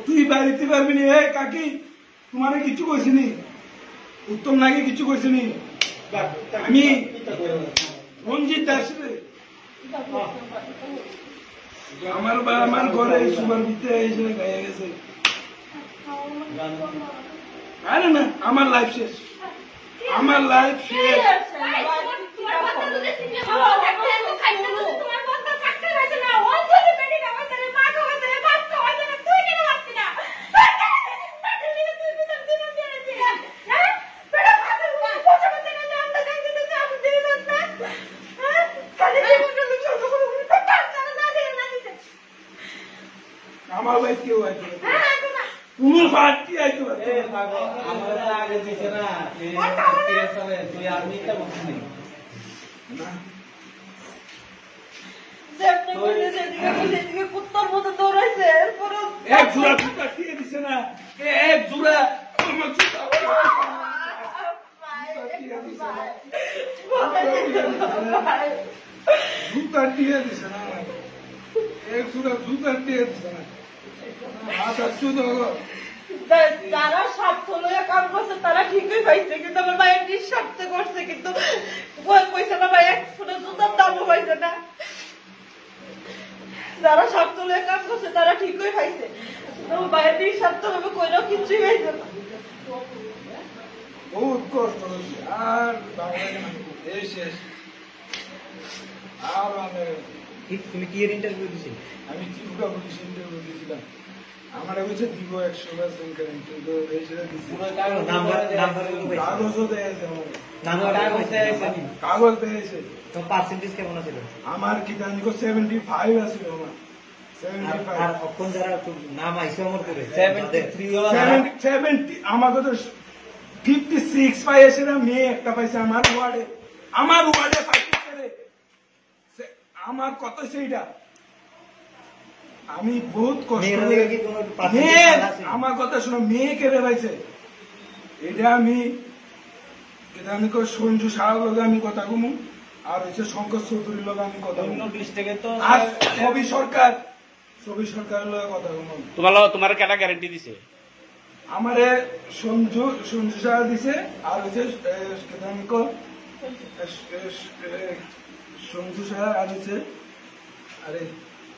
তুই বাড়িতে পারবি নি? এই কাকি তোমার কিছু কইছিনি? উত্তম নাকি কিছু কইছিনি? আমি রঞ্জিত দাস রে, আমার ঘরে সুগার দিতে এসে গায়ে গেছে। আরে না, আমার লাইফ শেষ, আমার লাইফ শেষ। আমার ভাই কেউ আছে কোন পার্টি আইতো আমার আগে দিছে না তুই আর্মিটা বলছিস না কুত্তার মতো দৌড়াইছে, এক জোড়া জুতা দিয়ে দিছে না, এক জোড়া আমার জুতা জুতা দিয়ে দিছে না, এক জোড়া জুতা দিয়ে দিছে না। যারা স্বার্থ লইয়া কাম করছে তারা ঠিকই পাইছে, কিন্তু আমার ভাইয়ের নিঃস্বার্থ করছে, কিন্তু পয়সা না ভাই, এক ফুটের জুতার দামও পাইছে না। যারা স্বার্থ লইয়া কাম করছে তারা ঠিকই পাইছে, আমার ভাইয়ের নিঃস্বার্থ ভাবে কইলেও কিছুই পাইছে না। বহুত কষ্ট হচ্ছে আর এই শেষ। আর তুমি কি এর ইন্টারভিউ দিছিলে? আমি ত্রিপুরা পুলিশ ইন্টারভিউ দিয়েছিলাম, আমার হচ্ছে দিব 100% গ্যারান্টি, তো এই সেটা দিচ্ছি। কাগজও দিয়েছে, কাগজ দিয়েছে। তো পার্সেন্টেজ কেমন আছে? আমার কি জানি 75 আছে আমার, 75। আর অক্ষণ যারা নাম আইসে আমার করে 70 আমাকে তো 56 পাইছে না, মেয়ে একটা পাইছে আমার ওয়ার্ডে, আমার ওয়ার্ডে পাইছে। আমার কত সেইটা আমি বহুত কষ্ট, আমার কথা শোনো, মেয়ে কেড়ে পাইছে। এটা আমি সঞ্জু সাহার লগে আমি কথা কমু, আর হচ্ছে শঙ্কর চৌধুরীর লগে আমি কথা কমু, আর ছবি সরকারের লগে কথা কমু। তোমার কেটা গ্যারান্টি দিছে? আমারে সঞ্জু সাহা দিছে, আর হচ্ছে সঞ্জু সাহা, আর হচ্ছে আরে